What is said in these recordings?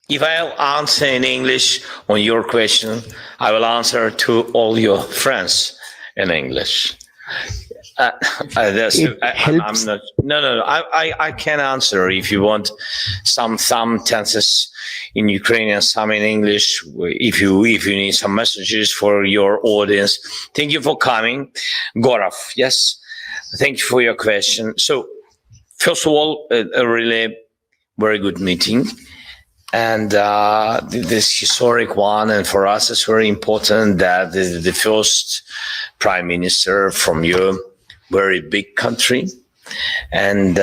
If I'll answer in English on your question, I will answer to all your friends in English. Helps. I can answer if you want some sentences in Ukrainian, some in English. If you need some messages for your audience. Thank you for coming, Gorov. Yes, thank you for your question. So, first of all, a really very good meeting. And this historic one, and for us, it's very important that the first prime minister from your very big country, and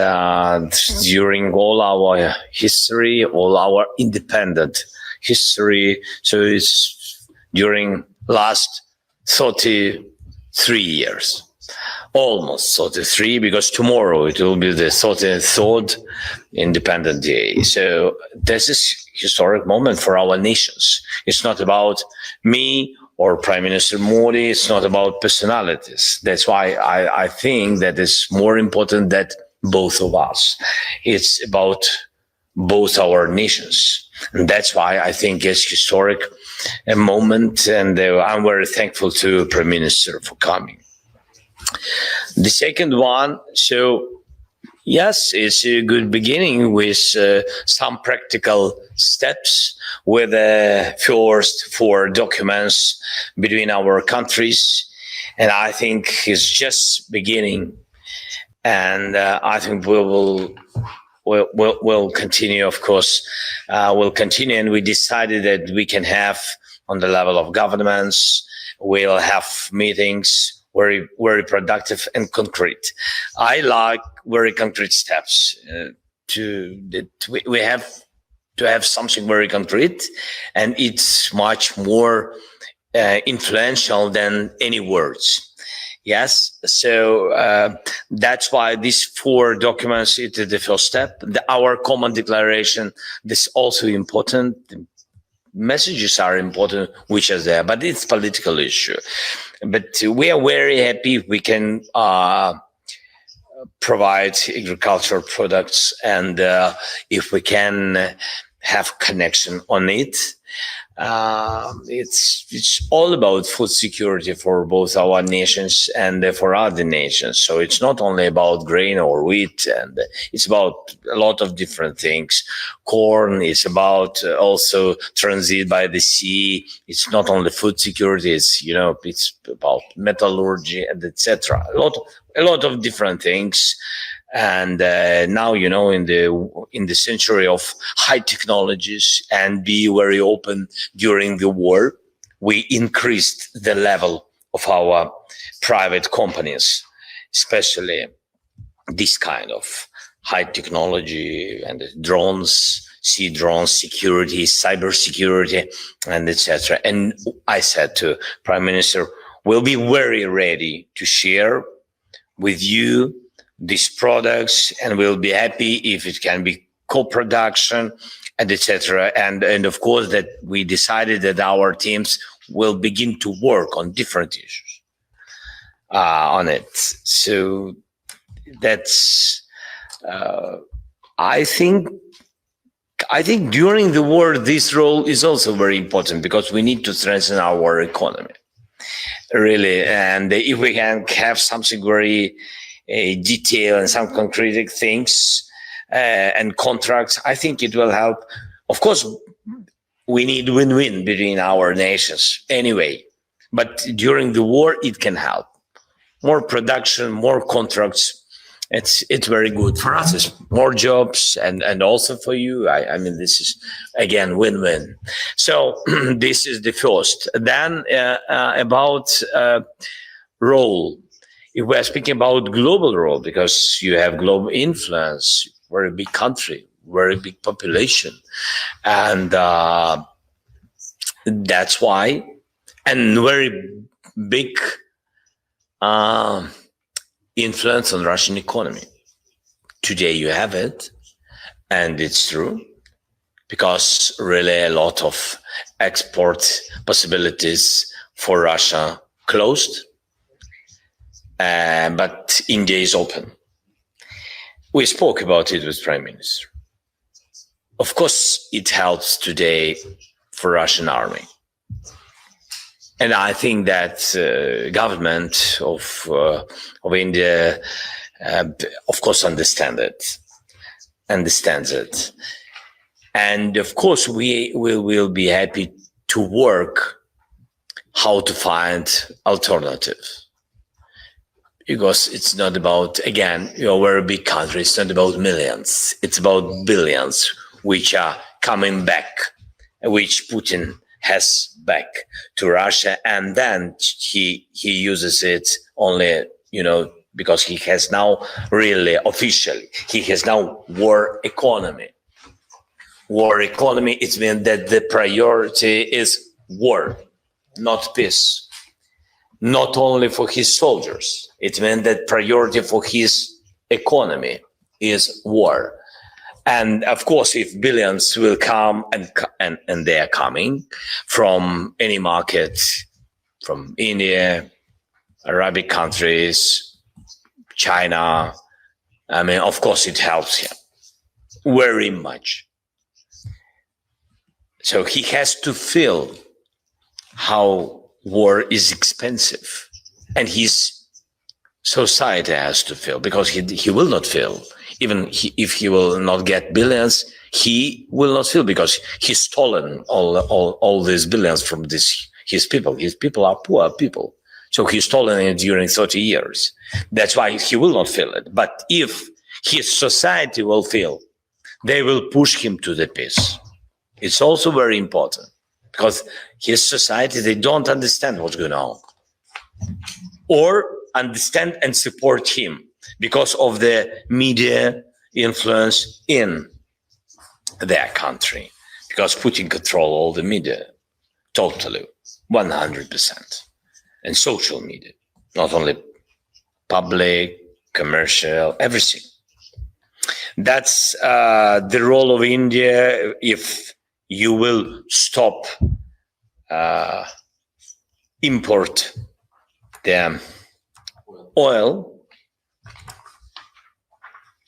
during all our history, all our independent history, so it's during last 33 years. Almost 33, because tomorrow it will be the 33rd Independent Day. So this is historic moment for our nations. It's not about me or Prime Minister Modi. It's not about personalities. That's why I think that it's more important that both of us. It's about both our nations. And that's why I think it's historic a moment. And I'm very thankful to Prime Minister for coming. The second one, so yes, it's a good beginning with some practical steps with first 4 documents between our countries. And I think it's just beginning. And I think we'll continue, of course, we'll continue. And we decided that we can have on the level of governments, we'll have meetings very, very productive and concrete. I like very concrete steps. We have to have something very concrete, and it's much more influential than any words. Yes, so that's why these 4 documents is the first step. Our common declaration, this is also important. The messages are important, which are there, but it's political issue. But we are very happy if we can provide agricultural products, and if we can have connection on it. It's all about food security for both our nations and for other nations. So it's not only about grain or wheat, and it's about a lot of different things. Corn is about also transit by the sea. It's not only food security. It's it's about metallurgy and etc. A lot of different things. And now, in the century of high technologies and be very open during the war, we increased the level of our private companies, especially this kind of high technology and drones, sea drones, security, cyber security, and etc. And I said to Prime Minister, we'll be very ready to share with you these products, and we'll be happy if it can be co-production and etc. And of course that we decided that our teams will begin to work on different issues on it. So that's I think during the war this role is also very important, because we need to strengthen our economy, really. And if we can have something very detail and some concrete things and contracts, I think it will help. Of course, we need win-win between our nations anyway, but during the war, it can help. More production, more contracts. It's very good for us. It's more jobs, and also for you. I mean, this is again win-win. So this is the first. Then about role. If we're speaking about global role, because you have global influence, very big country, very big population, and that's why, and very big influence on Russian economy. Today you have it, and it's true, because really a lot of export possibilities for Russia closed. But India is open. We spoke about it with Prime Minister. Of course, it helps today for Russian army. And I think that government of India, of course, understands it. And of course, we will be happy to work how to find alternatives. Because it's not about, again, we're a big country. It's not about millions. It's about billions, which are coming back, which Putin has back to Russia. And then he uses it only, because he has now really officially, he has now war economy. War economy, it means that the priority is war, not peace. Not only for his soldiers, it meant that priority for his economy is war. And of course, if billions will come and they are coming from any market, from India, Arabic countries, China, I mean, of course, it helps him very much. So he has to feel how war is expensive, and his society has to feel, because he will not feel, even if he will not get billions, he will not feel, because he's stolen all these billions from his people. His people are poor people, so he's stolen it during 30 years. That's why he will not feel it. But if his society will feel, they will push him to the peace. It's also very important, because his society, they don't understand what's going on, or understand and support him because of the media influence in their country, because Putin controls all the media totally, 100%, and social media, not only public, commercial, everything. That's the role of India. If you will stop import the oil,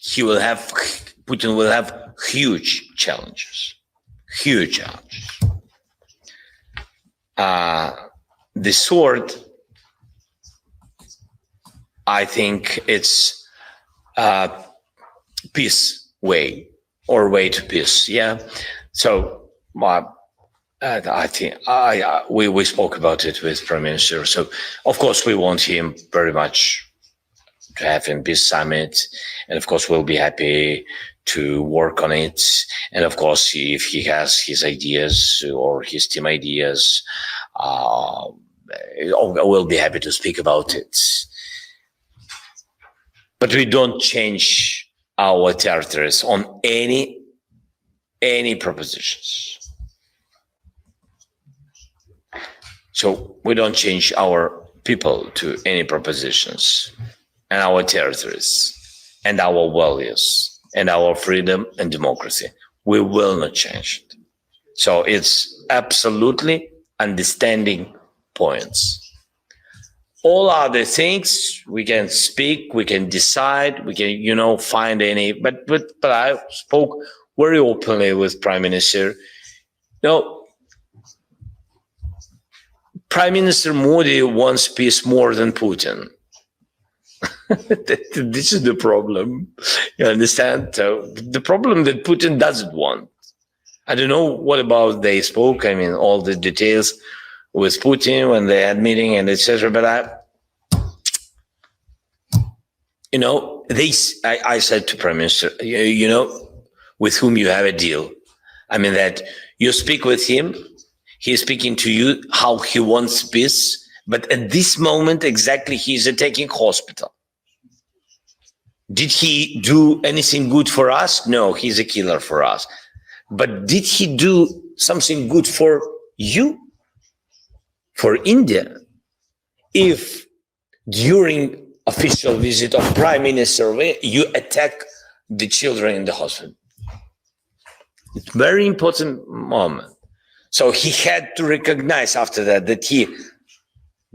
Putin will have huge challenges. The sword, I think it's peace way, or way to peace. Yeah. So I think we spoke about it with Prime Minister. So of course we want him very much to have him peace summit, and of course we'll be happy to work on it. And of course, if he has his ideas or his team ideas, we'll be happy to speak about it. But we don't change our territories on any propositions. So we don't change our people to any propositions, and our territories, and our values, and our freedom and democracy. We will not change it. So it's absolutely understanding points. All other things we can speak, we can decide, we can, find any. But I spoke very openly with Prime Minister. Prime Minister Modi wants peace more than Putin. This is the problem. You understand? So the problem that Putin doesn't want. I don't know what about they spoke. I mean, all the details with Putin when they had meeting and etc. But I said to Prime Minister, with whom you have a deal. I mean that you speak with him. He's speaking to you how he wants peace, but at this moment exactly he's attacking hospital. Did he do anything good for us? No, he's a killer for us. But did he do something good for you? For India? If during official visit of Prime Minister you attack the children in the hospital? It's a very important moment. So he had to recognize after that he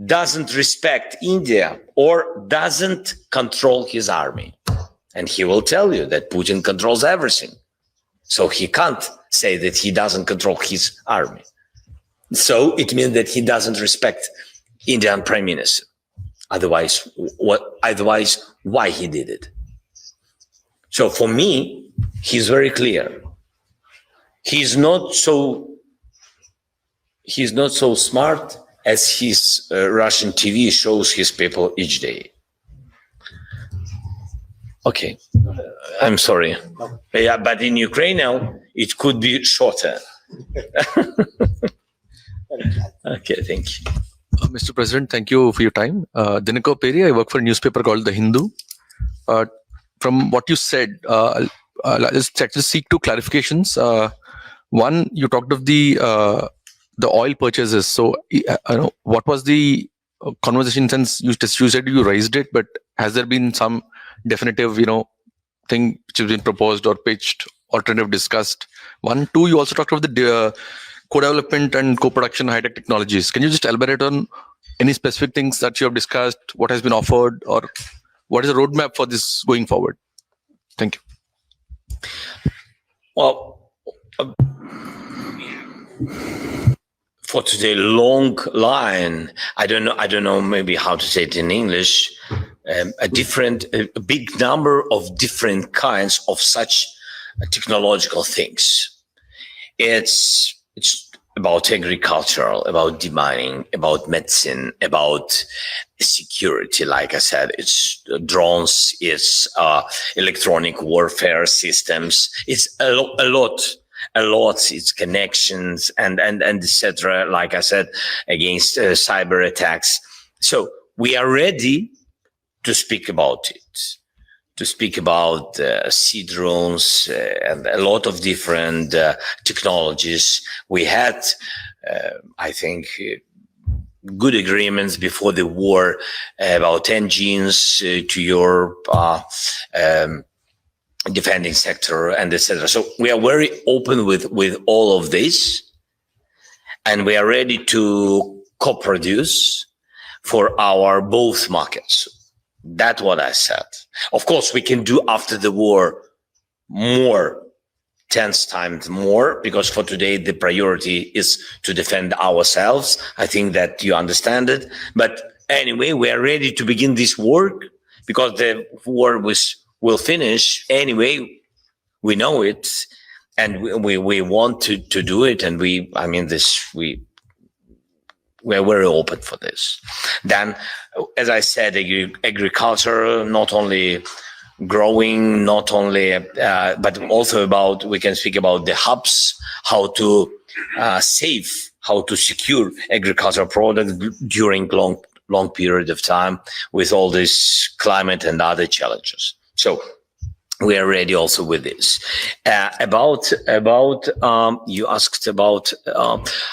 doesn't respect India or doesn't control his army. And he will tell you that Putin controls everything. So he can't say that he doesn't control his army. So it means that he doesn't respect Indian prime minister. Otherwise, why he did it? So for me, he's very clear. He's not so smart as his Russian TV shows his people each day. Okay, I'm sorry. Yeah, but in Ukraine now, it could be shorter. Okay, thank you. Mr. President, thank you for your time. Dinako Peri, I work for a newspaper called The Hindu. From what you said, I'll just seek two clarifications. One, you talked of the oil purchases. So, what was the conversation? Since you said you raised it, but has there been some definitive, thing which has been proposed or pitched, alternative discussed? One, two, you also talked about the co-development and co-production high-tech technologies. Can you just elaborate on any specific things that you have discussed, what has been offered, or what is the roadmap for this going forward? Thank you. Well, for today, long line. I don't know. Maybe how to say it in English. A big number of different kinds of such technological things. It's about agricultural, about demining, about medicine, about security. Like I said, it's drones, it's electronic warfare systems. It's a lot. It's connections and etc. Like I said, against cyber attacks. So we are ready to speak about it. To speak about sea drones and a lot of different technologies. We had, I think, good agreements before the war about engines to your defending sector and etc. So we are very open with all of this, and we are ready to co-produce for our both markets. That's what I said. Of course, we can do after the war more, 10 times more, because for today, the priority is to defend ourselves. I think that you understand it. But anyway, we are ready to begin this work because the war will finish. Anyway, we know it and we want to do it. And we're very open for this. Then, as I said, agriculture, not only growing, not only, but also we can speak about the hubs, how to how to secure agricultural products during long period of time with all this climate and other challenges. So we are ready also with this. You asked about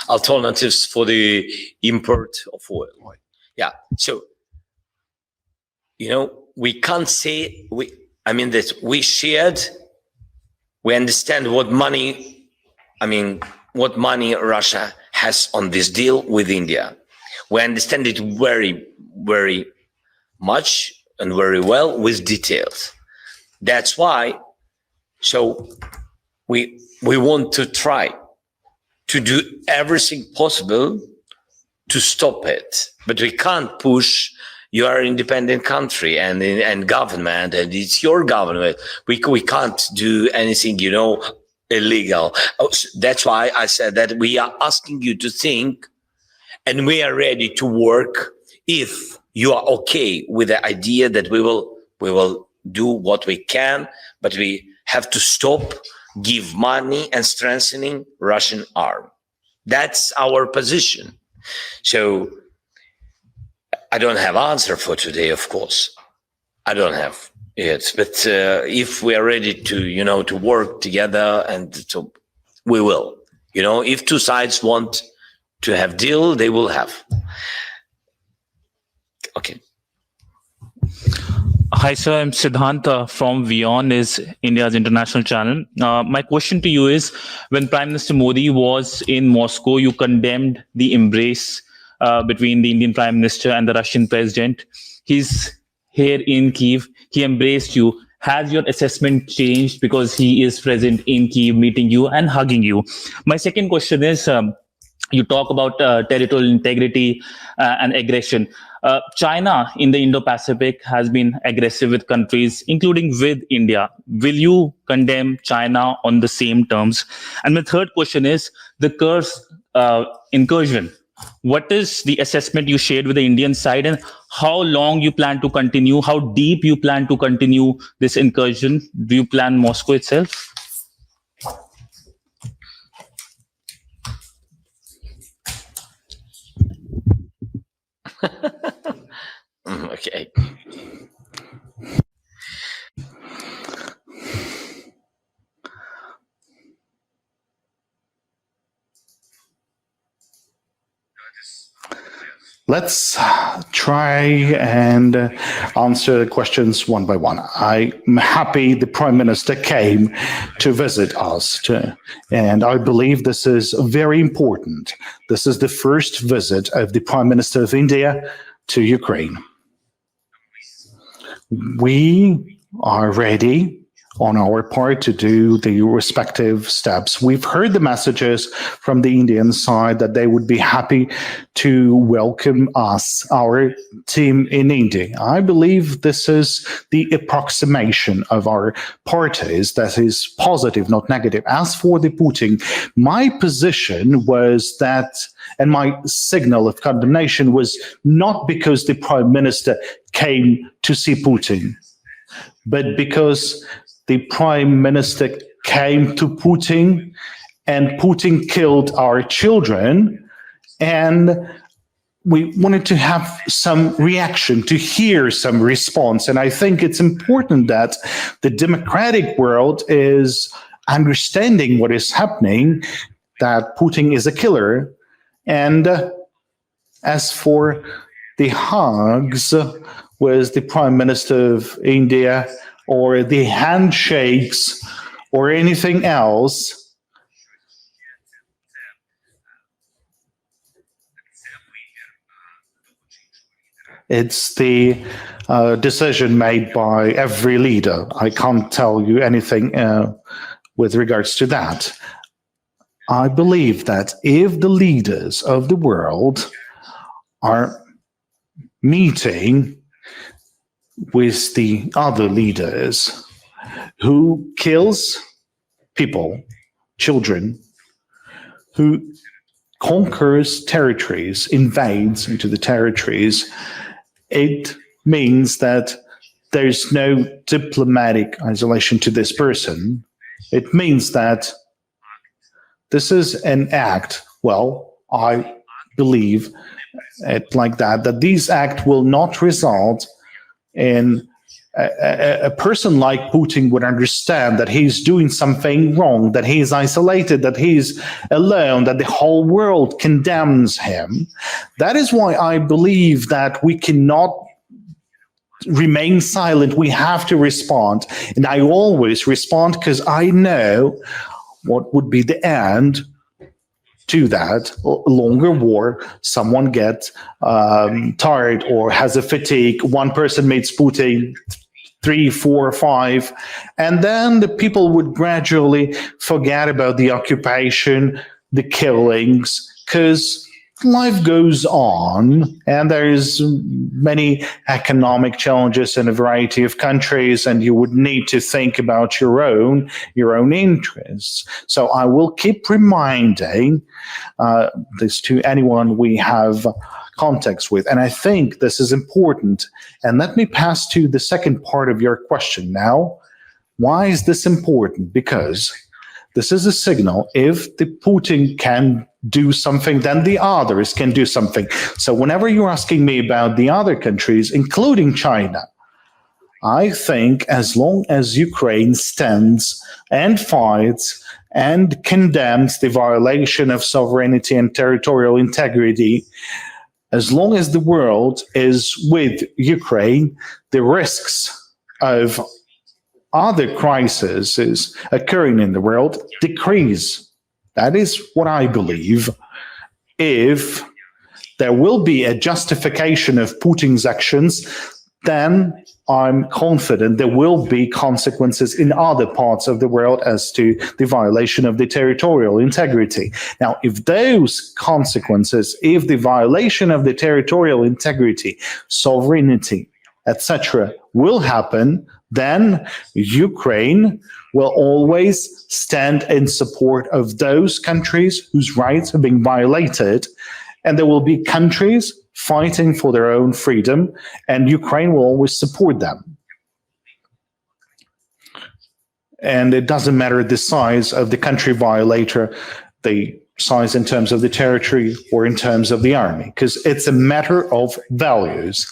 alternatives for the import of oil. Yeah. So, we can't say that we shared. We understand what money Russia has on this deal with India. We understand it very, very much and very well with details. That's why. So we want to try to do everything possible to stop it, but we can't push. You are an independent country and government, and it's your government. We can't do anything, illegal. That's why I said that we are asking you to think, and we are ready to work if you are okay with the idea that we will do what we can, but we have to stop, give money and strengthening Russian army. That's our position. So I don't have answer for today, of course. I don't have it, but if we are ready to, to work together, and so we will, if two sides want to have deal, they will have. Okay. Hi, sir. I'm Siddhant from WION, is India's international channel. My question to you is, when Prime Minister Modi was in Moscow, you condemned the embrace between the Indian Prime Minister and the Russian President. He's here in Kyiv. He embraced you Has your assessment changed because he is present in Kyiv, meeting you and hugging you? My second question is, you talk about territorial integrity and aggression. China in the Indo-Pacific has been aggressive with countries, including with India. Will you condemn China on the same terms? And my third question is the Kursk incursion. What is the assessment you shared with the Indian side, and how long you plan to continue? How deep you plan to continue this incursion? Do you plan Moscow itself? Okay. Let's try and answer the questions one by one. I'm happy the Prime Minister came to visit us, and I believe this is very important. This is the first visit of the Prime Minister of India to Ukraine. We are ready on our part to do the respective steps. We've heard the messages from the Indian side that they would be happy to welcome us, our team in India. I believe this is the approximation of our parties that is positive, not negative. As for the Putin, my position was that, and my signal of condemnation was not because the Prime Minister came to see Putin, but because the Prime Minister came to Putin and Putin killed our children, and we wanted to have some reaction, to hear some response. And I think it's important that the democratic world is understanding what is happening, that Putin is a killer. And as for the hugs with the Prime Minister of India, or the handshakes, or anything else, it's the decision made by every leader. I can't tell you anything with regards to that. I believe that if the leaders of the world are meeting with the other leaders who kills people, children, who conquers territories, invades into the territories, it means that there's no diplomatic isolation to this person. It means that this is an act, well, I believe it like that this act will not result in a person like Putin would understand that he's doing something wrong, that he's isolated, that he's alone, that the whole world condemns him. That is why I believe that we cannot remain silent. We have to respond. And I always respond because I know what would be the end to that. A longer war, someone gets tired or has a fatigue. One person meets Putin, 3, 4, 5, and then the people would gradually forget about the occupation, the killings, because life goes on, and there's many economic challenges in a variety of countries, and you would need to think about your own interests. So I will keep reminding this to anyone we have contacts with, and I think this is important. And let me pass to the second part of your question now. Why is this important? Because this is a signal. If the Putin can do something, then the others can do something. So whenever you're asking me about the other countries, including China, I think as long as Ukraine stands and fights and condemns the violation of sovereignty and territorial integrity, as long as the world is with Ukraine, the risks of other crises occurring in the world decrease. That is what I believe. If there will be a justification of Putin's actions, then I'm confident there will be consequences in other parts of the world as to the violation of the territorial integrity. Now, if those consequences, if the violation of the territorial integrity, sovereignty, etc., will happen, then Ukraine will always stand in support of those countries whose rights have been violated. And there will be countries fighting for their own freedom, and Ukraine will always support them. And it doesn't matter the size of the country violator, the size in terms of the territory or in terms of the army, because it's a matter of values.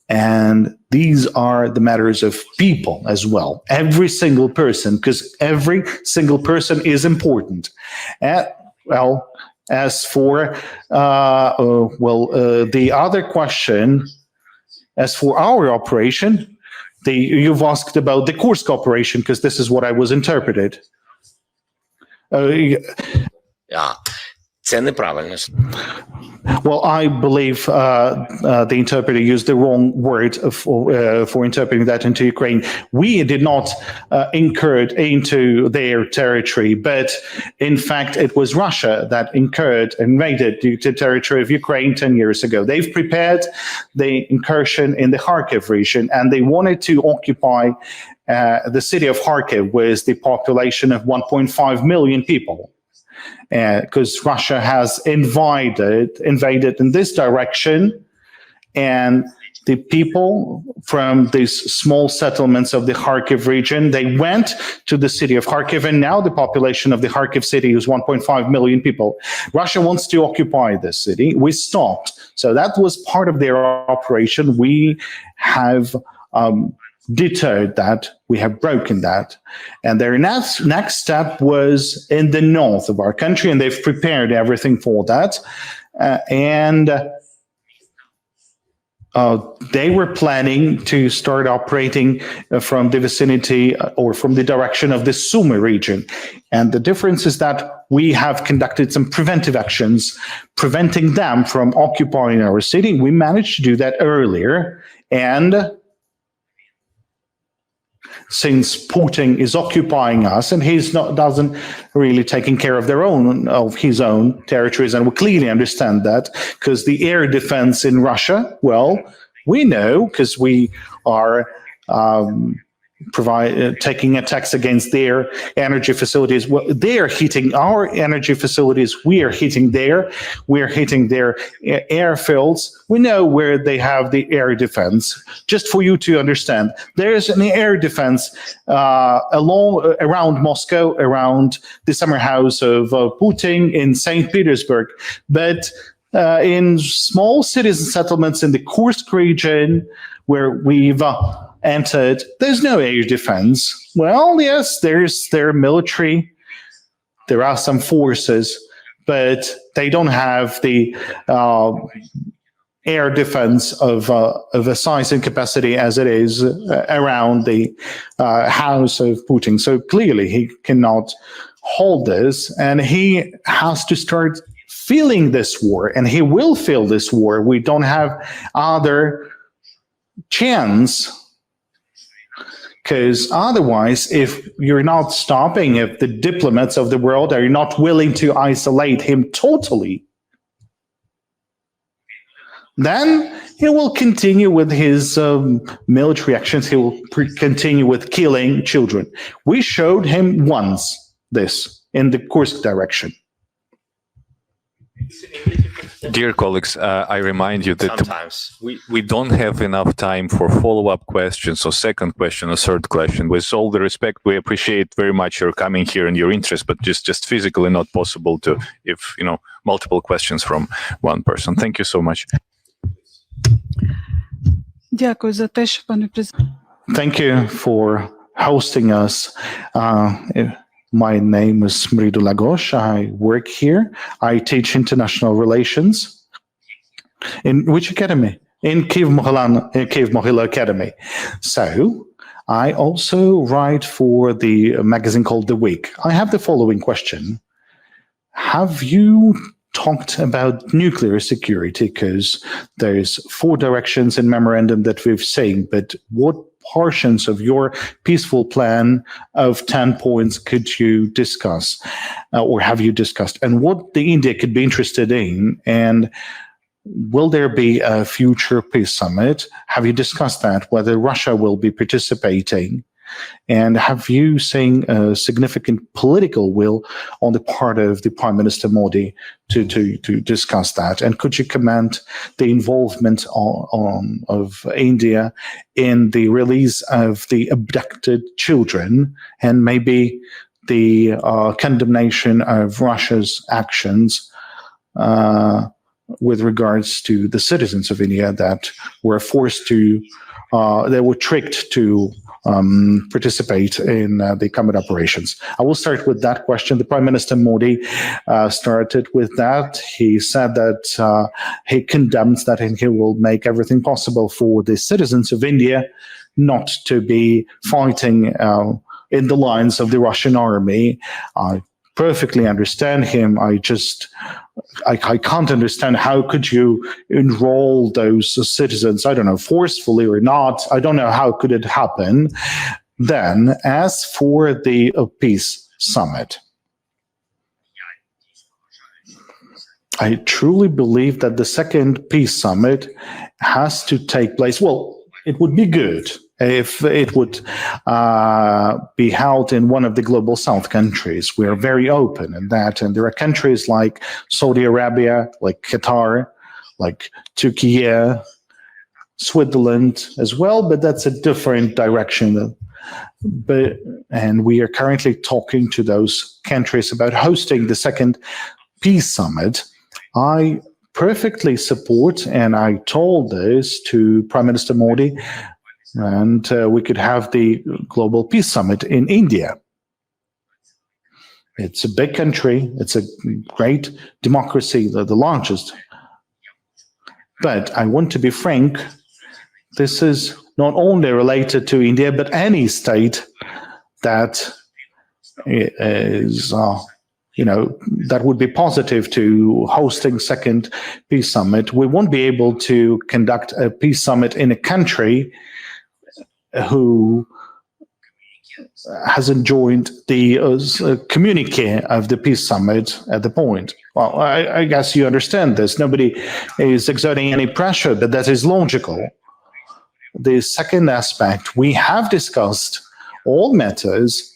And these are the matters of people as well. Every single person, because every single person is important. As for the other question, as for our operation, you've asked about the Kursk operation, because this is what I was interpreted. Це неправильно. Well, I believe the interpreter used the wrong word for interpreting that into Ukraine. We did not incurred into their territory, but in fact, it was Russia that invaded the territory of Ukraine 10 years ago. They've prepared the incursion in the Kharkiv region, and they wanted to occupy the city of Kharkiv with the population of 1.5 million people. Because Russia has invaded in this direction, and the people from these small settlements of the Kharkiv region, they went to the city of Kharkiv, and now the population of the Kharkiv city is 1.5 million people. Russia wants to occupy this city. We stopped. So that was part of their operation. We have deterred that, we have broken that. And their next step was in the north of our country, and they've prepared everything for that. They were planning to start operating from the vicinity or from the direction of the Sumy region. And the difference is that we have conducted some preventive actions, preventing them from occupying our city. We managed to do that earlier, and since Putin is occupying us, and doesn't really taking care of his own territories, and we clearly understand that, because the air defense in Russia, well, we know, because we are taking attacks against their energy facilities. Well, they are hitting our energy facilities. We are hitting their airfields. We know where they have the air defense. Just for you to understand, there's an air defense around Moscow, around the summer house of Putin in St. Petersburg. But in small cities and settlements in the Kursk region, where we've entered, there's no air defense. Well, yes, there's their military. There are some forces, but they don't have the air defense of a size and capacity as it is around the house of Putin. So clearly he cannot hold this, and he has to start feeling this war, and he will feel this war. We don't have other chance. Because otherwise, if you're not stopping, if the diplomats of the world are not willing to isolate him totally, then he will continue with his military actions. He will continue with killing children. We showed him once this in the Kursk direction. Dear colleagues, I remind you that Sometimes. we don't have enough time for follow-up questions or second question or third question. With all the respect, we appreciate very much your coming here and your interest, but just physically not possible to, if multiple questions from one person. Thank you so much. Дякую за те, що пане президент. Thank you for hosting us. My name is Mridu Lagosh. I work here. I teach international relations. In which academy? In Kyiv-Mohyla Academy. So I also write for the magazine called The Week. I have the following question. Have you talked about nuclear security because there's 4 directions in memorandum that we've seen, but what portions of your peaceful plan of 10 points could you discuss or have you discussed, and what the India could be interested in, and will there be a future peace summit? Have you discussed that, whether Russia will be participating? And have you seen a significant political will on the part of the Prime Minister Modi to discuss that? And could you comment the involvement of India in the release of the abducted children, and maybe the condemnation of Russia's actions with regards to the citizens of India that were forced to, they were tricked to participate in the combat operations? I will start with that question. The Prime Minister Modi started with that. He said that he condemns that, and he will make everything possible for the citizens of India not to be fighting in the lines of the Russian army. I perfectly understand him. I can't understand how could you enroll those citizens, I don't know, forcefully or not. I don't know how could it happen. Then, as for the peace summit, I truly believe that the second peace summit has to take place. Well, it would be good if it would be held in one of the global south countries. We are very open in that, and there are countries like Saudi Arabia, like Qatar, like Turkey, Switzerland as well, but that's a different direction. And we are currently talking to those countries about hosting the second peace summit. I perfectly support, and I told this to Prime Minister Modi, and we could have the Global Peace Summit in India. It's a big country. It's a great democracy, the largest. But I want to be frank, this is not only related to India, but any state that is, that would be positive to hosting second peace summit. We won't be able to conduct a peace summit in a country who hasn't joined the communique of the peace summit at the point. Well, I guess you understand this. Nobody is exerting any pressure, but that is logical. The second aspect, we have discussed all matters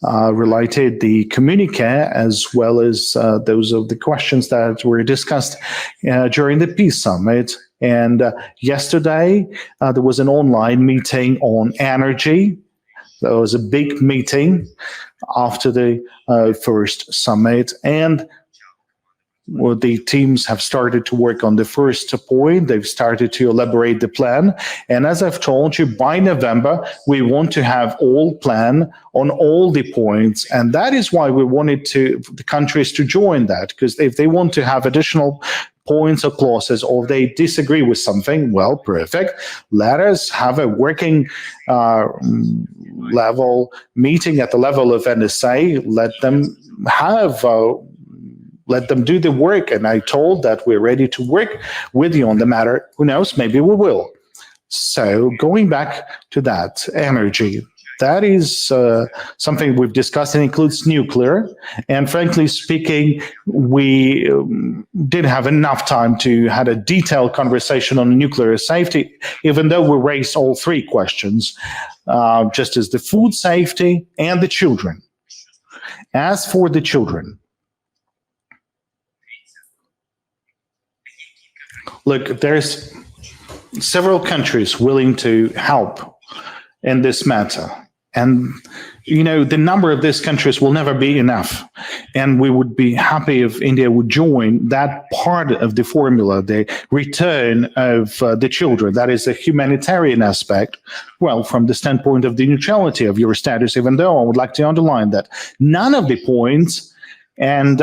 related the communique, as well as those of the questions that were discussed during the peace summit. And yesterday, there was an online meeting on energy. There was a big meeting after the first summit, and the teams have started to work on the first point. They've started to elaborate the plan. And as I've told you, by November, we want to have all plan on all the points. And that is why we wanted the countries to join that, because if they want to have additional points or clauses, or they disagree with something, well, perfect. Let us have a working level meeting at the level of NSA. Let them have let them do the work. And I told that we're ready to work with you on the matter. Who knows? Maybe we will. So going back to that, energy, that is something we've discussed, and includes nuclear. And frankly speaking, we didn't have enough time to have a detailed conversation on nuclear safety, even though we raised all 3 questions, just as the food safety and the children. As for the children, look, there's several countries willing to help in this matter. And, the number of these countries will never be enough. And we would be happy if India would join that part of the formula, the return of the children. That is a humanitarian aspect. Well, from the standpoint of the neutrality of your status, even though I would like to underline that none of the points and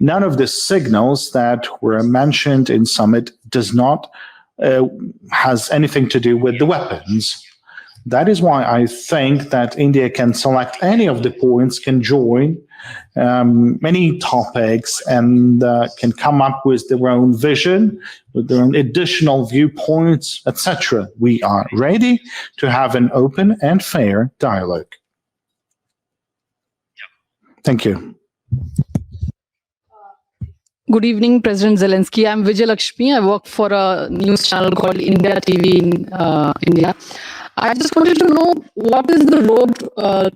none of the signals that were mentioned in summit does not has anything to do with the weapons. That is why I think that India can select any of the points, can join, many topics and can come up with their own vision, with their own additional viewpoints, etc. We are ready to have an open and fair dialogue. Thank you. Good evening, President Zelensky. I'm Vijay Lakshmi. I work for a news channel called India TV in India. I just wanted to know what is the road,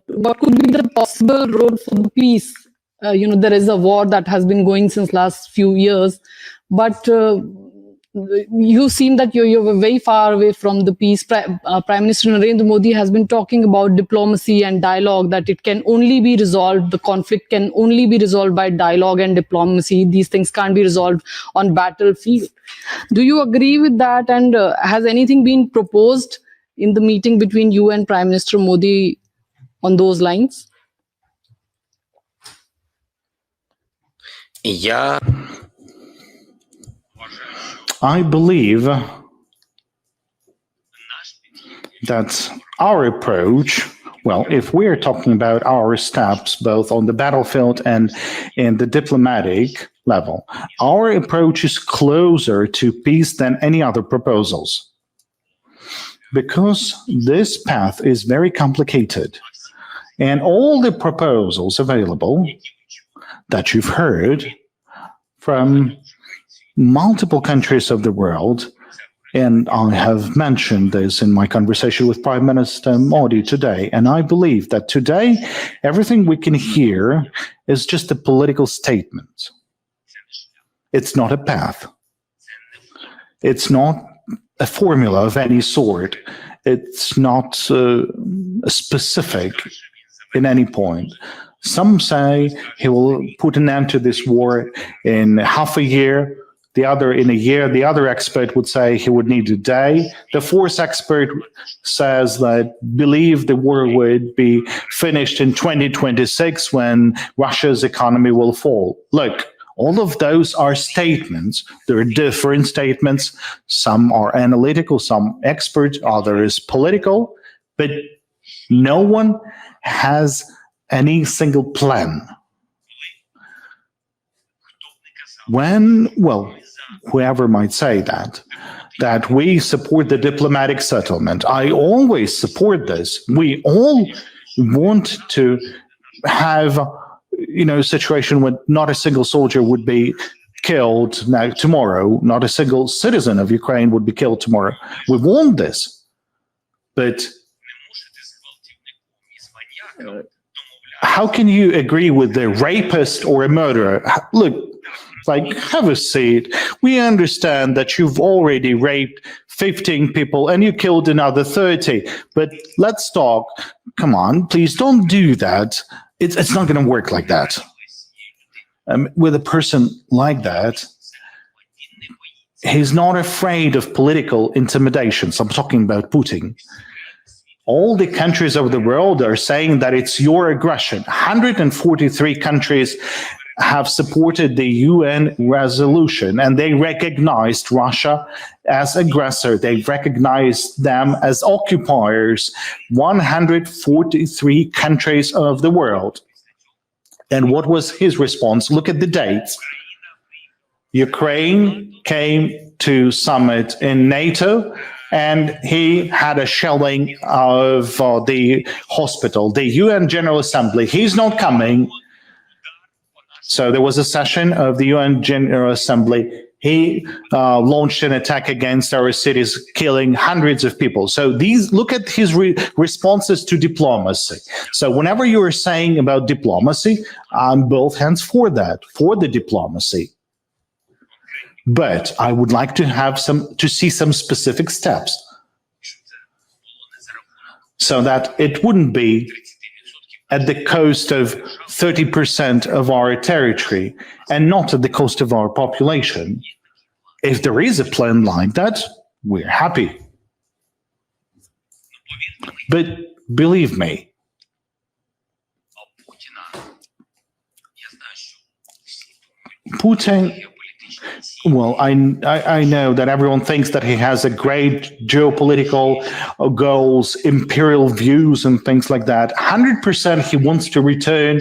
what could be the possible road for the peace? There is a war that has been going since last few years, but you seem that you're very far away from the peace. Prime Minister Narendra Modi has been talking about diplomacy and dialogue, that it can only be resolved, the conflict can only be resolved by dialogue and diplomacy. These things can't be resolved on battlefield. Do you agree with that? And has anything been proposed in the meeting between you and Prime Minister Modi on those lines? Yeah. I believe that our approach, well, if we're talking about our steps, both on the battlefield and in the diplomatic level, our approach is closer to peace than any other proposals. Because this path is very complicated. And all the proposals available that you've heard from multiple countries of the world, and I have mentioned this in my conversation with Prime Minister Modi today, and I believe that today everything we can hear is just a political statement. It's not a path. It's not a formula of any sort. It's not specific in any point. Some say he will put an end to this war in half a year, the other in a year. The other expert would say he would need a day. The fourth expert says that believe the war would be finished in 2026 when Russia's economy will fall. Look, all of those are statements. There are different statements. Some are analytical, some expert, others political, but no one has any single plan. When, well, whoever might say that we support the diplomatic settlement, I always support this. We all want to have, a situation where not a single soldier would be killed now tomorrow, not a single citizen of Ukraine would be killed tomorrow. We want this, but how can you agree with the rapist or a murderer? Look, have a seat. We understand that you've already raped 15 people and you killed another 30, but let's talk. Come on, please don't do that. It's not going to work like that. With a person like that, he's not afraid of political intimidations. I'm talking about Putin. All the countries of the world are saying that it's your aggression. 143 countries have supported the UN resolution, and they recognized Russia as aggressor. They recognized them as occupiers. 143 countries of the world. And what was his response? Look at the dates. Ukraine came to summit in NATO, and he had a shelling of the hospital, the UN General Assembly. He's not coming. So there was a session of the UN General Assembly. He launched an attack against our cities, killing hundreds of people. So look at his responses to diplomacy. So whenever you are saying about diplomacy, I'm both hands for that, for the diplomacy. But I would like to see some specific steps so that it wouldn't be at the cost of 30% of our territory and not at the cost of our population. If there is a plan like that, we're happy. But believe me, Putin Well, I know that everyone thinks that he has a great geopolitical goals, imperial views, and things like that. 100% he wants to return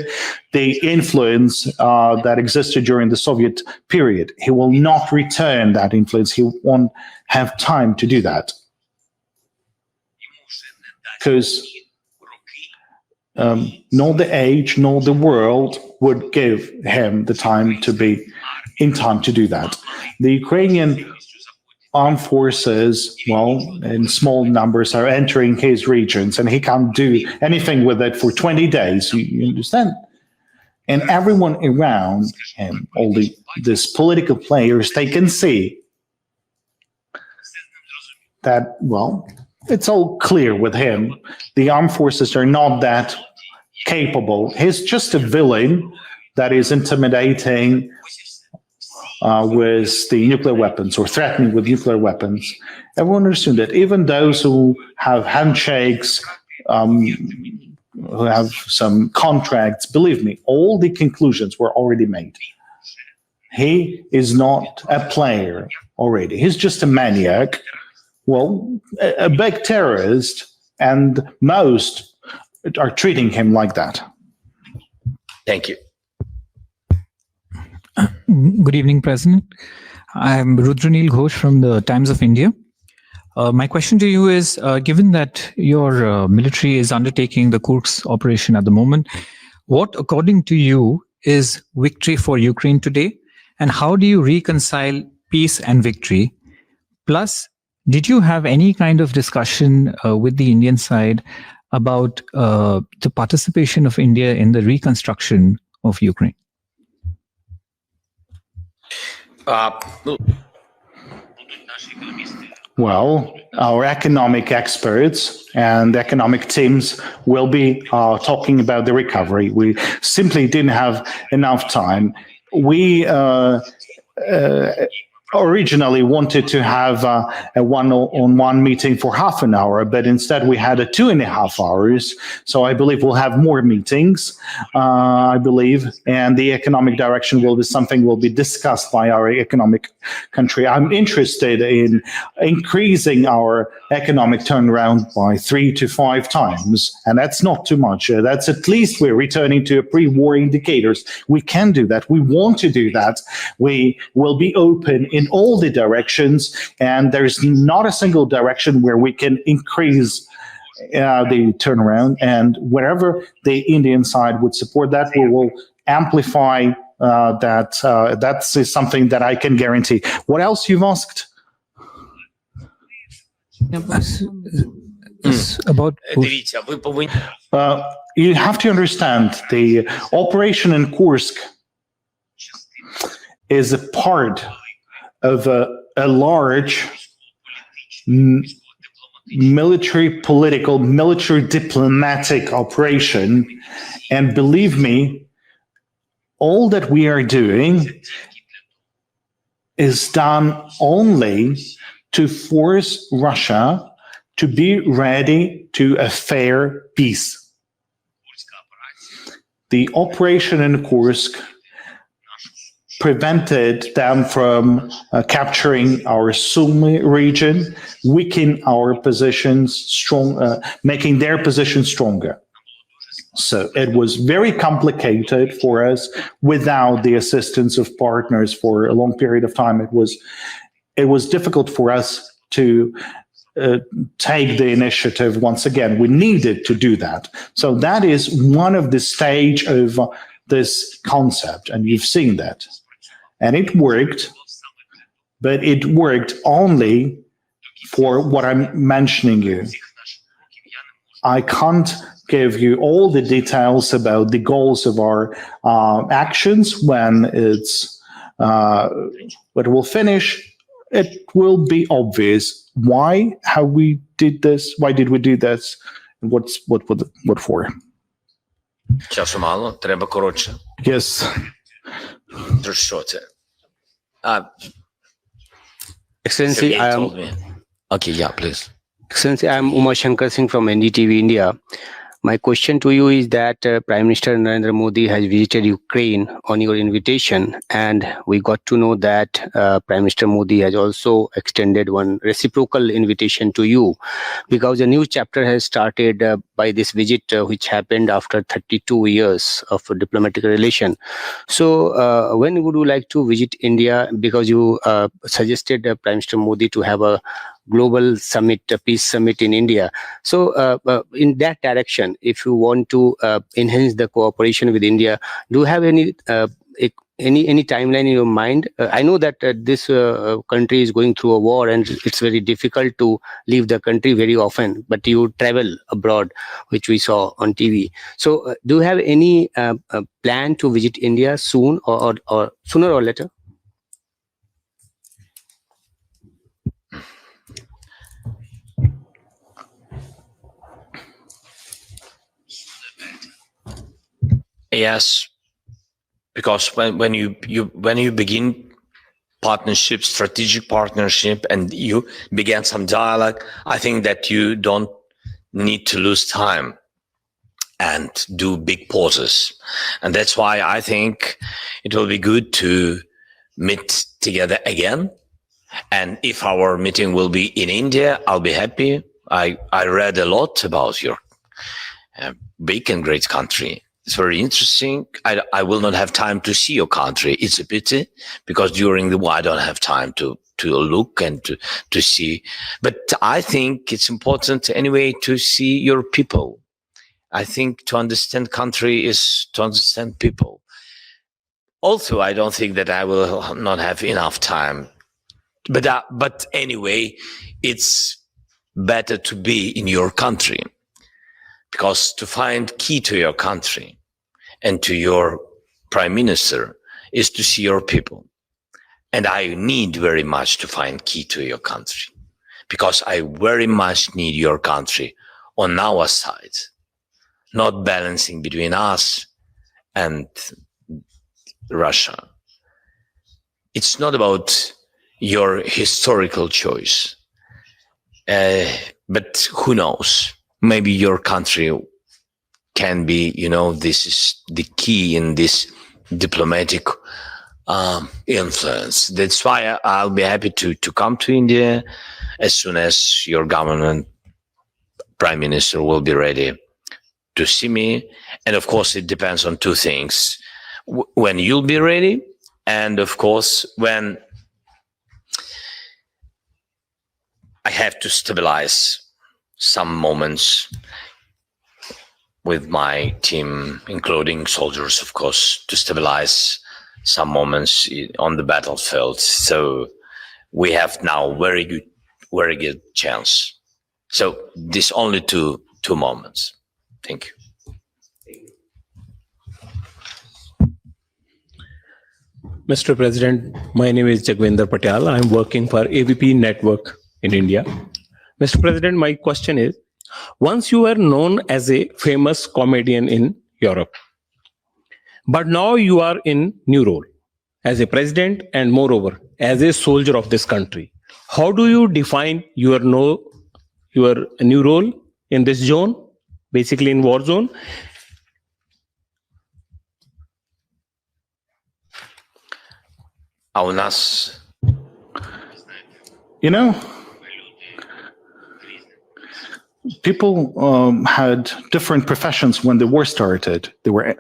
the influence that existed during the Soviet period. He will not return that influence. He won't have time to do that. Because nor the age nor the world would give him the time to be in time to do that. The Ukrainian armed forces, well, in small numbers, are entering his regions, and he can't do anything with it for 20 days. You understand? And everyone around him, all these political players, they can see that, well, it's all clear with him. The armed forces are not that capable. He's just a villain that is intimidating with the nuclear weapons, or threatening with nuclear weapons. Everyone understood that. Even those who have handshakes, who have some contracts, believe me, all the conclusions were already made. He is not a player already. He's just a maniac, well, a big terrorist, and most are treating him like that. Thank you. Good evening, President. I'm Rudranil Ghosh from the Times of India. My question to you is, given that your military is undertaking the Kursk operation at the moment, what, according to you, is victory for Ukraine today? And how do you reconcile peace and victory? Plus, did you have any kind of discussion with the Indian side about the participation of India in the reconstruction of Ukraine? Well, our economic experts and economic teams will be talking about the recovery. We simply didn't have enough time. We originally wanted to have a one-on-one meeting for half an hour, but instead we had a 2.5 hours. So I believe we'll have more meetings, I believe, and the economic direction will be something will be discussed by our economic country. I'm interested in increasing our economic turnaround by 3 to 5 times, and that's not too much. That's at least we're returning to pre-war indicators. We can do that. We want to do that. We will be open in all the directions, and there's not a single direction where we can increase the turnaround. And wherever the Indian side would support that, we will amplify that. That's something that I can guarantee. What else you've asked? About Дивіться, ви повинні You have to understand the operation in Kursk is a part of a large military, political, military diplomatic operation. And believe me, all that we are doing is done only to force Russia to be ready to a fair peace. The operation in Kursk prevented them from capturing our Sumy region, weakening our positions, making their position stronger. So it was very complicated for us without the assistance of partners for a long period of time. It was difficult for us to take the initiative once again. We needed to do that. So that is one of the stage of this concept, and you've seen that. And it worked, but it worked only for what I'm mentioning you. I can't give you all the details about the goals of our actions when it will finish. It will be obvious how we did this, why did we do this, and what for. часу мало, треба коротше. Yes. Що це? Excellency, Sergey I am told me. Okay, yeah, please. Excellency, I am Uma Shankar Singh from NDTV India. My question to you is that Prime Minister Narendra Modi has visited Ukraine on your invitation, and we got to know that Prime Minister Modi has also extended one reciprocal invitation to you, because a new chapter has started by this visit, which happened after 32 years of diplomatic relation. So when would you like to visit India? Because you suggested Prime Minister Modi to have a global summit, a peace summit in India. So in that direction, if you want to enhance the cooperation with India, do you have any timeline in your mind? I know that this country is going through a war and it's very difficult to leave the country very often, but you travel abroad, which we saw on TV. So do you have any plan to visit India soon or sooner or later? Yes, because when you begin partnership, strategic partnership, and you begin some dialogue, I think that you don't need to lose time and do big pauses. And that's why I think it will be good to meet together again. And if our meeting will be in India, I'll be happy. I read a lot about your big and great country. It's very interesting. I will not have time to see your country. It's a pity, because during the war I don't have time to look and to see. But I think it's important anyway to see your people. I think to understand country is to understand people. Also, I don't think that I will not have enough time. But anyway, it's better to be in your country, because to find key to your country and to your prime minister is to see your people. And I need very much to find key to your country, because I very much need your country on our side, not balancing between us and Russia. It's not about your historical choice, but who knows? Maybe your country can be, this is the key in this diplomatic influence. That's why I'll be happy to come to India as soon as your government, prime minister, will be ready to see me. And of course, it depends on two things: when you'll be ready, and of course, when I have to stabilize some moments with my team, including soldiers, of course, to stabilize some moments on the battlefield. So we have now very good chance. So this only two moments. Thank you. Mr. President, my name is Jagvinder Patel. I'm working for AVP Network in India. Mr. President, my question is, once you were known as a famous comedian in Europe, but now you are in new role as a president and moreover as a soldier of this country. How do you define your new role in this zone, basically in war zone? Aunas. People had different professions when the war started. There were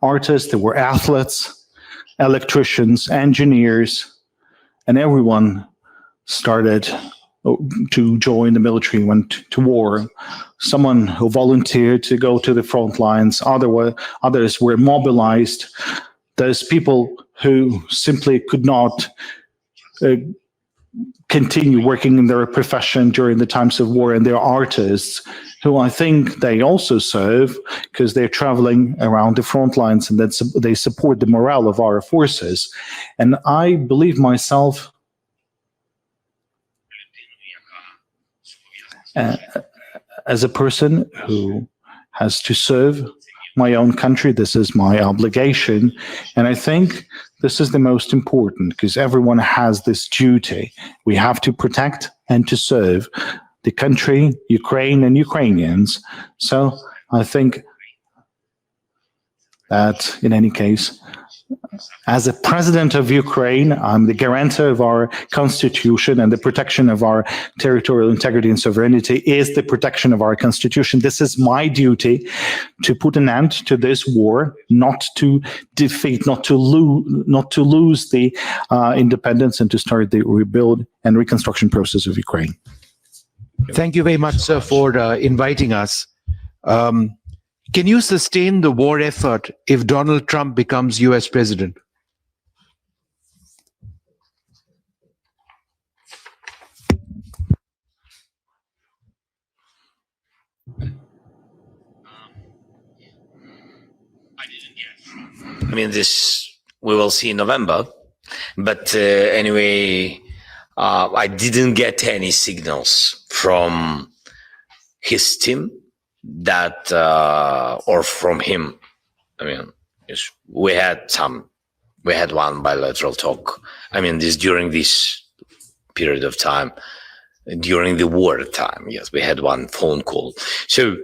artists, there were athletes, electricians, engineers, and everyone started to join the military, went to war. Someone who volunteered to go to the front lines, others were mobilized. There's people who simply could not continue working in their profession during the times of war, and they're artists who I think they also serve because they're traveling around the front lines, and they support the morale of our forces. And I believe myself as a person who has to serve my own country. This is my obligation, and I think this is the most important, because everyone has this duty. We have to protect and to serve the country, Ukraine, and Ukrainians. So I think that in any case, as a president of Ukraine, I'm the guarantor of our constitution, and the protection of our territorial integrity and sovereignty is the protection of our constitution. This is my duty to put an end to this war, not to defeat, not to lose the independence, and to start the rebuild and reconstruction process of Ukraine. Thank you very much, sir, for inviting us. Can you sustain the war effort if Donald Trump becomes US president? I mean, this we will see in November. But anyway, I didn't get any signals from his team that or from him. I mean, we had one bilateral talk. I mean, during this period of time, during the war time. Yes, we had one phone call. So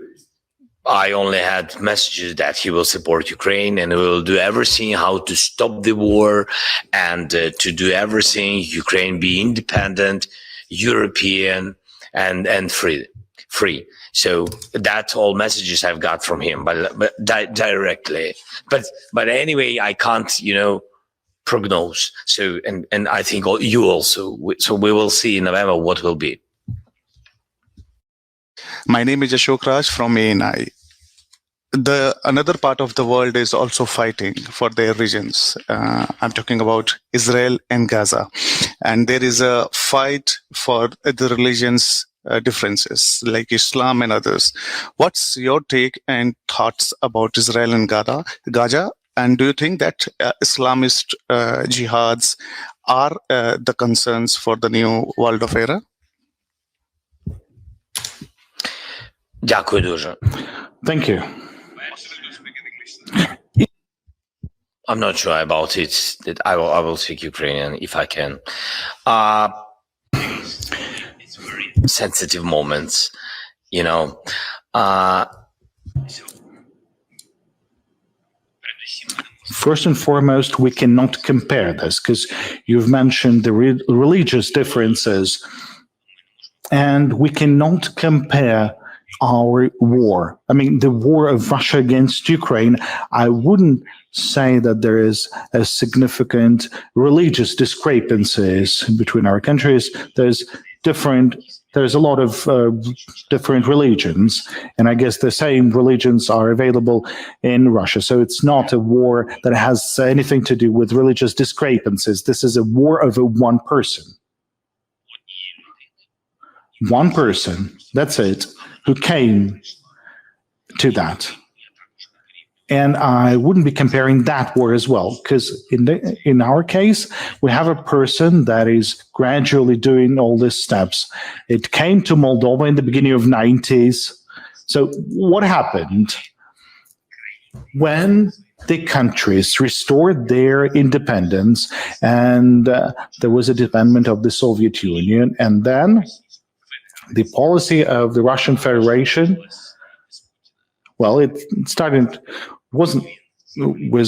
I only had messages that he will support Ukraine and we will do everything how to stop the war and to do everything Ukraine be independent, European, and free. So that's all messages I've got from him, but directly. But anyway, I can't, prognose. So and I think you also. So we will see in November what will be. My name is Ashok Raj from ANI. Another part of the world is also fighting for their regions. I'm talking about Israel and Gaza. And there is a fight for the religions differences like Islam and others. What's your take and thoughts about Israel and Gaza? And do you think that Islamist jihads are the concerns for the new world of era? Дякую дуже. Thank you. I'm not sure about it. That I will speak Ukrainian if I can. It's very sensitive moments, First and foremost, we cannot compare this because you've mentioned the religious differences, and we cannot compare our war. I mean, the war of Russia against Ukraine, I wouldn't say that there is a significant religious discrepancies between our countries. There's a lot of different religions, and I guess the same religions are available in Russia. So it's not a war that has anything to do with religious discrepancies. This is a war of one person. One person, that's it, who came to that. And I wouldn't be comparing that war as well, because in our case, we have a person that is gradually doing all these steps. It came to Moldova in the beginning of 90s. So what happened? When the countries restored their independence and there was a disbandment of the Soviet Union, and then the policy of the Russian Federation, well, it started, was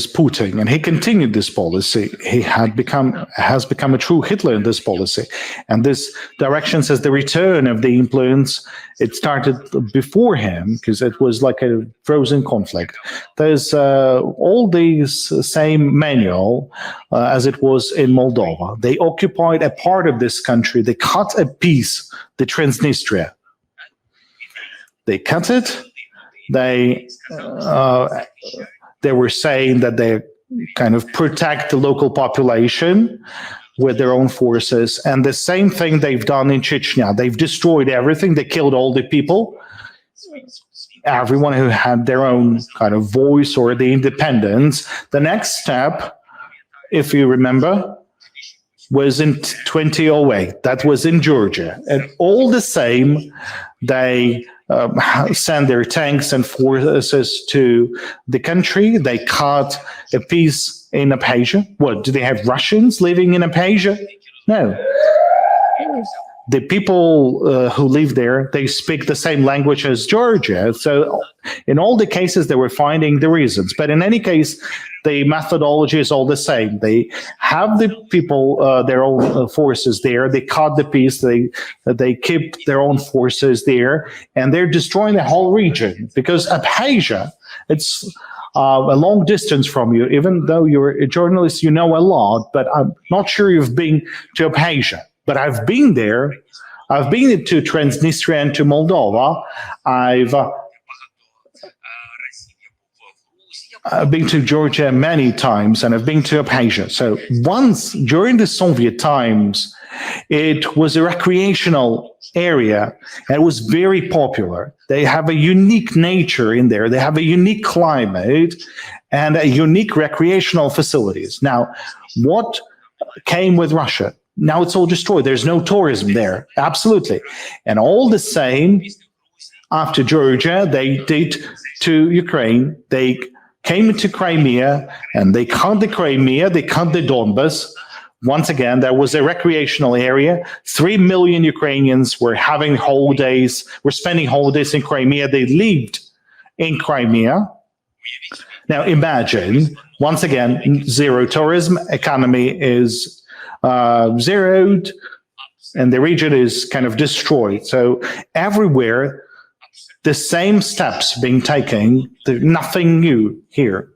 Putin, and he continued this policy. He has become a true Hitler in this policy. And this direction says the return of the influence, it started before him, because it was like a frozen conflict. There's all these same manual as it was in Moldova. They occupied a part of this country. They cut a piece, the Transnistria. They cut it. They were saying that they kind of protect the local population with their own forces. And the same thing they've done in Chechnya. They've destroyed everything. They killed all the people, everyone who had their own kind of voice or the independence. The next step, if you remember, was in 2008. That was in Georgia. And all the same, they send their tanks and forces to the country. They cut a piece in Abkhazia. What, do they have Russians living in Abkhazia? No. the people who live there, they speak the same language as Georgia. So in all the cases, they were finding the reasons. But in any case, the methodology is all the same. They have the people, their own forces there. They cut the piece. They keep their own forces there, and they're destroying the whole region because Abkhazia, it's a long distance from you. Even though you're a journalist, you know a lot, but I'm not sure you've been to Abkhazia. But I've been there. I've been to Transnistria and to Moldova. I've been to Georgia many times, and I've been to Abkhazia. So once during the Soviet times, it was a recreational area, and it was very popular. They have a unique nature in there. They have a unique climate and a unique recreational facilities. Now, what came with Russia? Now it's all destroyed. There's no tourism there. Absolutely. And all the same, after Georgia, they did to Ukraine. They came into Crimea, and they cut the Crimea, they cut the Donbas. Once again, there was a recreational area. 3 million Ukrainians were having holidays, were spending holidays in Crimea. They lived in Crimea. Now imagine, once again, zero tourism, economy is zeroed, and the region is kind of destroyed. So everywhere, the same steps being taken, there's nothing new here.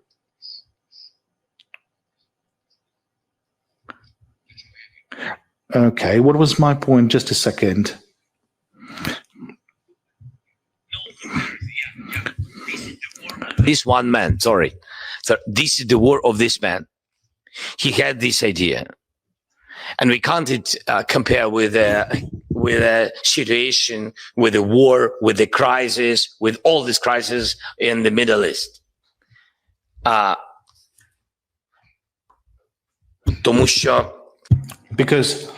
Okay, what was my point? Just a second. This one man, sorry. So this is the war of this man. He had this idea. And we can't compare with a situation, with a war, with a crisis, with all these crises in the Middle East. Because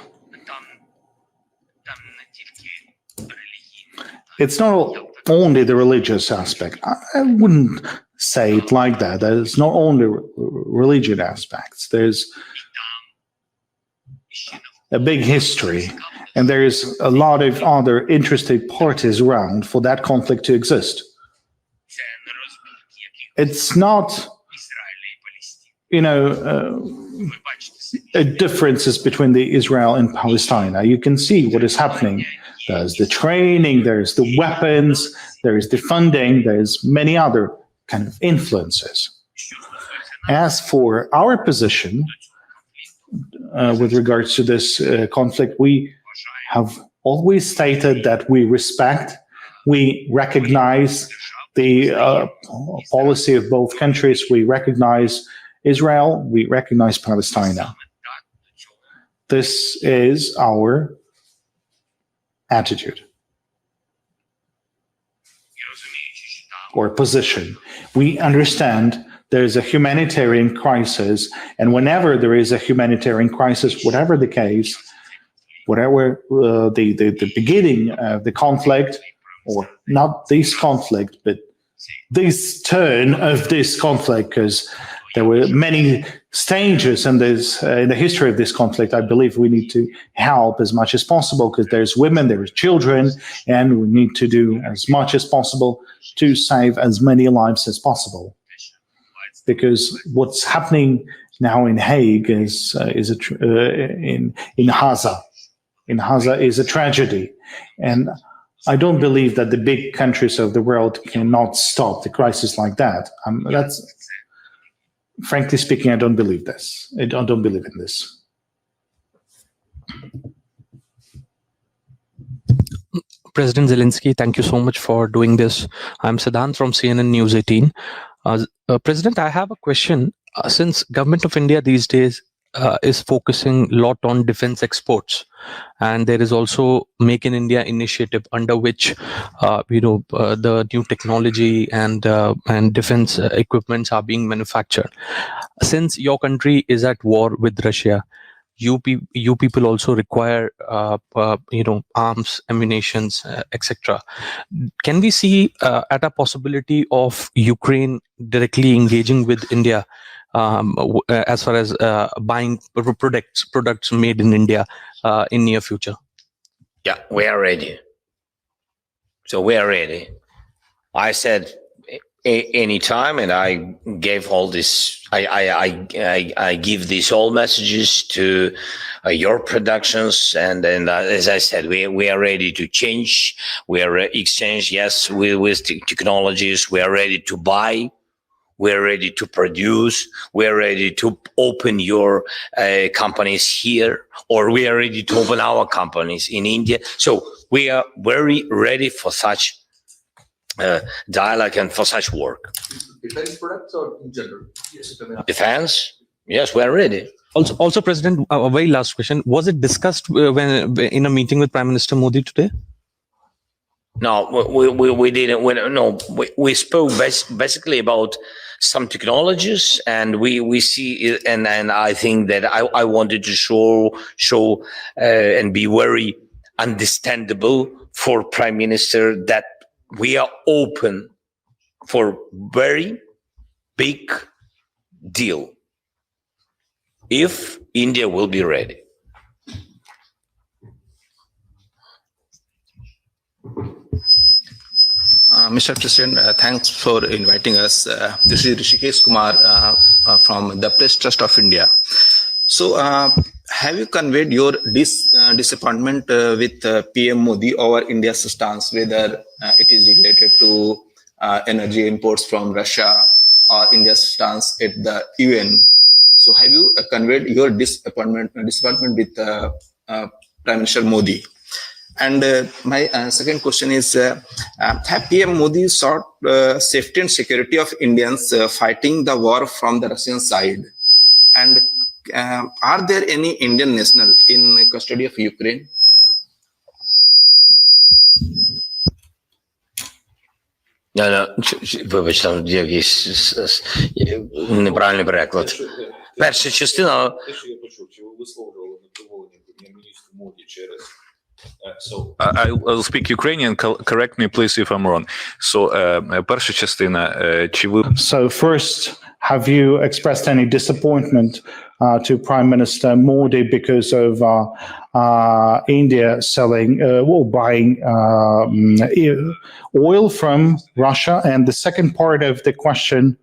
it's not only the religious aspect. I wouldn't say it like that. There's not only religion aspects. There's a big history, and there's a lot of other interested parties around for that conflict to exist. It's not, differences between the Israel and Palestine. You can see what is happening. There's the training, there's the weapons, there's the funding, there's many other kind of influences. As for our position, with regards to this conflict, we have always stated that we respect, we recognize the policy of both countries. We recognize Israel, we recognize Palestine. This is our attitude or position. We understand there's a humanitarian crisis, and whenever there is a humanitarian crisis, whatever the case, whatever the beginning of the conflict, or not this conflict, but this turn of this conflict, because there were many stages in this in the history of this conflict. I believe we need to help as much as possible, because there's women, there's children, and we need to do as much as possible to save as many lives as possible. Because what's happening now in Hague in Gaza is a tragedy, and I don't believe that the big countries of the world cannot stop the crisis like that. That's, frankly speaking, I don't believe this. I don't believe in this. President Zelensky, thank you so much for doing this. I'm Siddhant from CNN News 18. President, I have a question. Since government of India these days is focusing a lot on defense exports, and there is also Make in India initiative, under which the new technology and defense equipments are being manufactured. Since your country is at war with Russia, you people also require arms, ammunitions, etc. Can we see at a possibility of Ukraine directly engaging with India as far as buying products made in India in near future? Yeah, we are ready. So we are ready. I said anytime, and I gave all this. I give these all messages to your productions, and as I said, we are ready to change. We are exchange, yes, with technologies. We are ready to buy. We're ready to produce. We're ready to open your companies here, or we are ready to open our companies in India. So we are very ready for such dialogue and for such work. Defense products or in general? Yes. Defense? Yes, we're ready. Also, President, a very last question. Was it discussed when in a meeting with Prime Minister Modi today? No, we didn't. We spoke basically about some technologies, and we see, and I think that I wanted to show and be very understandable for Prime Minister that we are open for very big deal if India will be ready. Mr. President, thanks for inviting us. This is Rishikesh Kumar from the Press Trust of India. So, have you conveyed your disappointment with PM Modi over India's stance, whether it is related to energy imports from Russia or India's stance at the UN? So, have you conveyed your disappointment with Prime Minister Modi? And my second question is, have PM Modi sought safety and security of Indians fighting the war from the Russian side? And are there any Indian nationals in custody of Ukraine? Вибач, там якийсь неправильний переклад. Перша частина. Те, що я почув, чи ви висловлювали невдоволення прем'єр-міністру Моді через I'll speak Ukrainian. Correct me, please, if I'm wrong. So, перша частина, чи ви... So first, have you expressed any disappointment to Prime Minister Modi because of India selling or buying oil from Russia? And the second part of the question,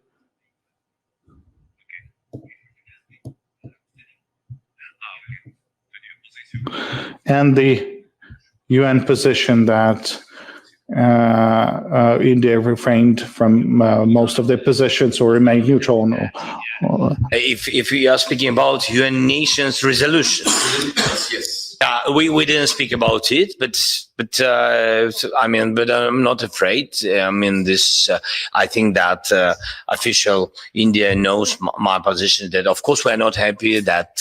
and the UN position that India refrained from most of their positions or remained neutral. If we are speaking about UN Nations resolution, yes, we didn't speak about it, but I'm not afraid. I think that official India knows my position. That of course we are not happy that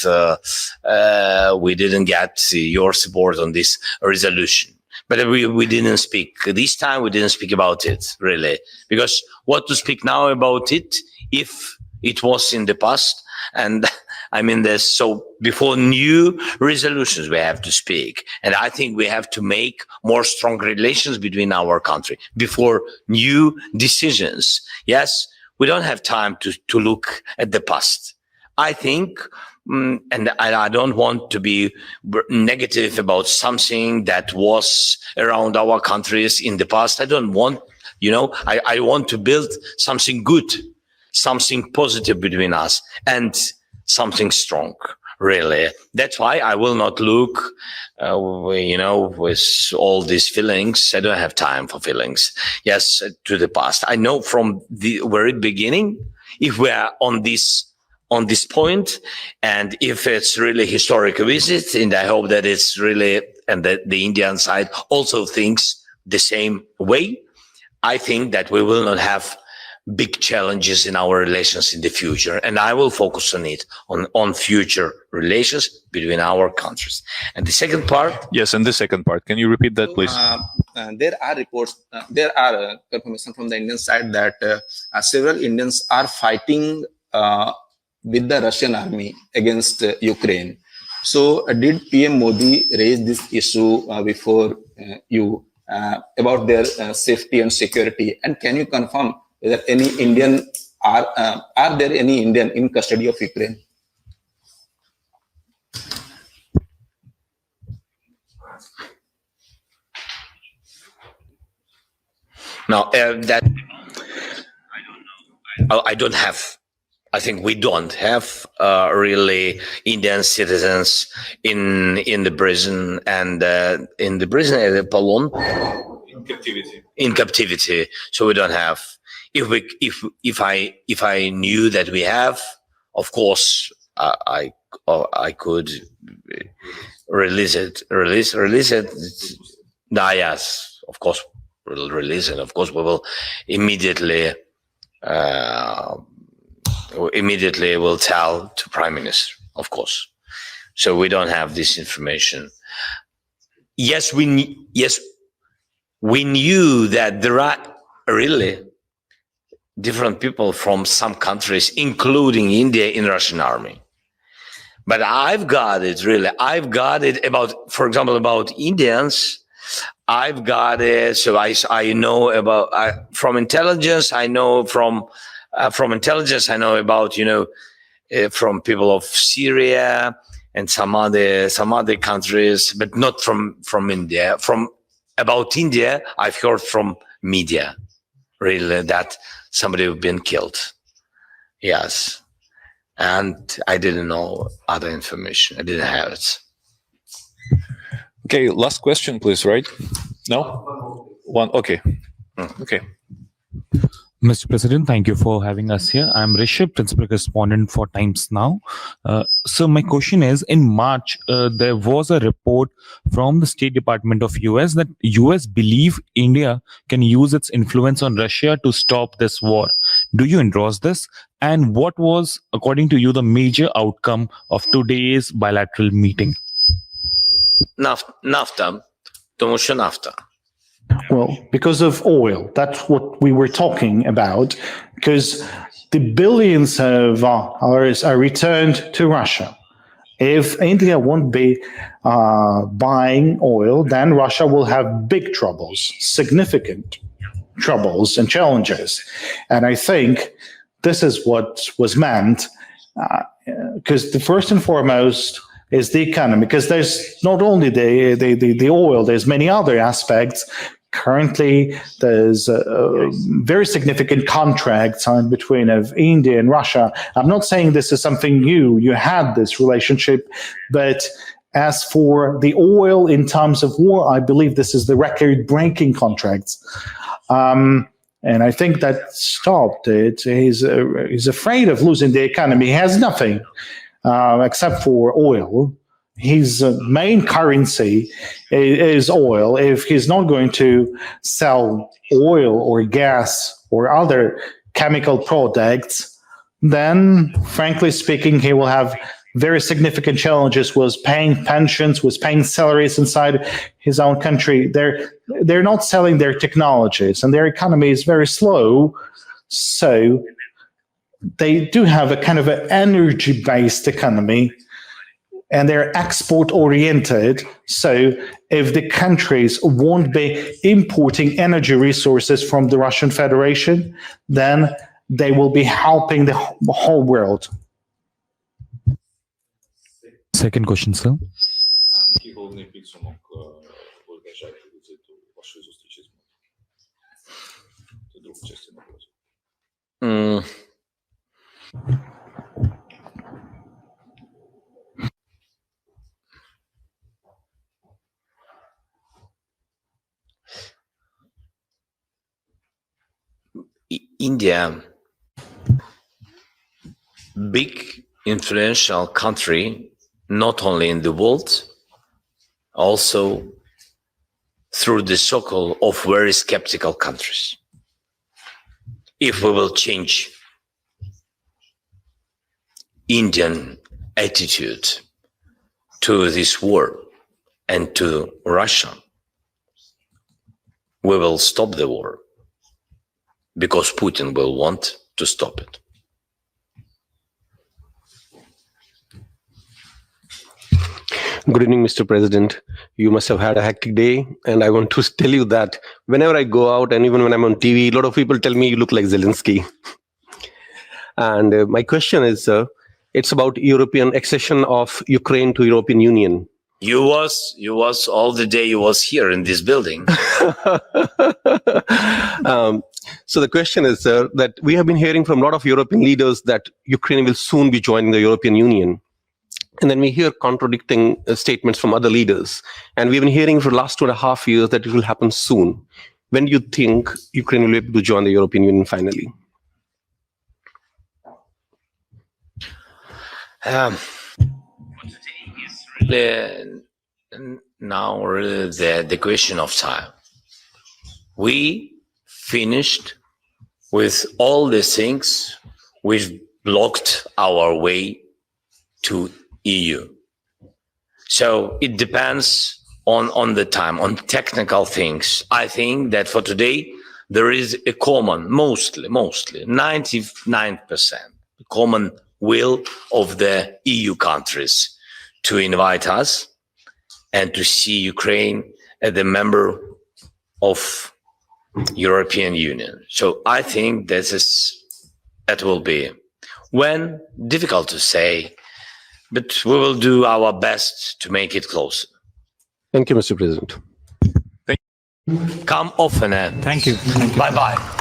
we didn't get your support on this resolution. But we didn't speak this time. We didn't speak about it really, because what to speak now about it if it was in the past? And there's so before new resolutions we have to speak, and I think we have to make more strong relations between our country before new decisions. Yes, we don't have time to look at the past. I think. And I don't want to be negative about something that was around our countries in the past. I don't want, I want to build something good, something positive between us, and something strong, really. That's why I will not look, with all these feelings. I don't have time for feelings. Yes, to the past. I know from the very beginning, if we are on this point, and if it's really historic visit, and I hope that it's really, and that the Indian side also thinks the same way, I think that we will not have big challenges in our relations in the future, and I will focus on it, on future relations between our countries. And the second part? Yes, and the second part. Can you repeat that, please? There are reports, there are confirmation from the Indian side that several Indians are fighting with the Russian army against Ukraine. So did PM Modi raise this issue before you about their safety and security? And can you confirm whether any Indian are there any Indian in custody of Ukraine? Now that I don't have. I think we don't have really Indian citizens in the prison and in the prison at Polon in captivity. So we don't have. If I knew that we have, of course I could release it. Yes, of course we'll release it. Of course we will immediately. Immediately will tell to Prime Minister, of course. So we don't have this information. Yes, we knew that there are really different people from some countries, including India, in Russian army. But I've got it about, for example, about Indians. I've got it. So I know about from intelligence. I know from intelligence, I know about, from people of Syria and some other countries, but not from India. About India, I've heard from media, really, that somebody has been killed. Yes. And I didn't know other information. I didn't have it. Okay, last question, please, right? No? One, okay. Okay. Mr. President, thank you for having us here. I'm Rishabh, Principal Correspondent for Times Now. So my question is, in March, there was a report from the State Department of US that US believe India can use its influence on Russia to stop this war. Do you endorse this? And what was, according to you, the major outcome of today's bilateral meeting? NAFTA. Тому що NAFTA. Well, because of oil, that's what we were talking about, because the billions of dollars are returned to Russia. If India won't be buying oil, then Russia will have big troubles, significant troubles and challenges. And I think this is what was meant, because the first and foremost is the economy, because there's not only the oil, there's many other aspects. Currently, there's a very significant contract signed between of India and Russia. I'm not saying this is something new. You had this relationship, but as for the oil in times of war, I believe this is the record-breaking contracts. And I think that stopped it. He's afraid of losing the economy. He has nothing except for oil. His main currency is oil. If he's not going to sell oil or gas or other chemical products, then, frankly speaking, he will have very significant challenges with paying pensions, with paying salaries inside his own country. They're not selling their technologies, and their economy is very slow. So they do have a kind of an energy-based economy, and they're export-oriented. So if the countries won't be importing energy resources from the Russian Federation, then they will be helping the whole world. Second question, sir. India, big influential country, not only in the world, also through the circle of very skeptical countries. If we will change Indian attitude to this war and to Russia, we will stop the war, because Putin will want to stop it. Good evening, Mr. President. You must have had a hectic day, and I want to tell you that whenever I go out and even when I'm on TV, a lot of people tell me you look like Zelensky. And my question is, it's about European accession of Ukraine to European Union. You was all the day you was here in this building. So the question is, sir, that we have been hearing from a lot of European leaders that Ukraine will soon be joining the European Union. And then we hear contradicting statements from other leaders. And we've been hearing for the last 2.5 years that it will happen soon. When do you think Ukraine will be able to join the European Union finally? Now the question of time. We finished with all the things which blocked our way to EU. So it depends on the time, on technical things. I think that for today, there is a common, mostly 99% common will of the EU countries to invite us and to see Ukraine as a member of European Union. So I think that will be when difficult to say, but we will do our best to make it closer. Thank you, Mr. President. Come often. Thank you. Bye-bye.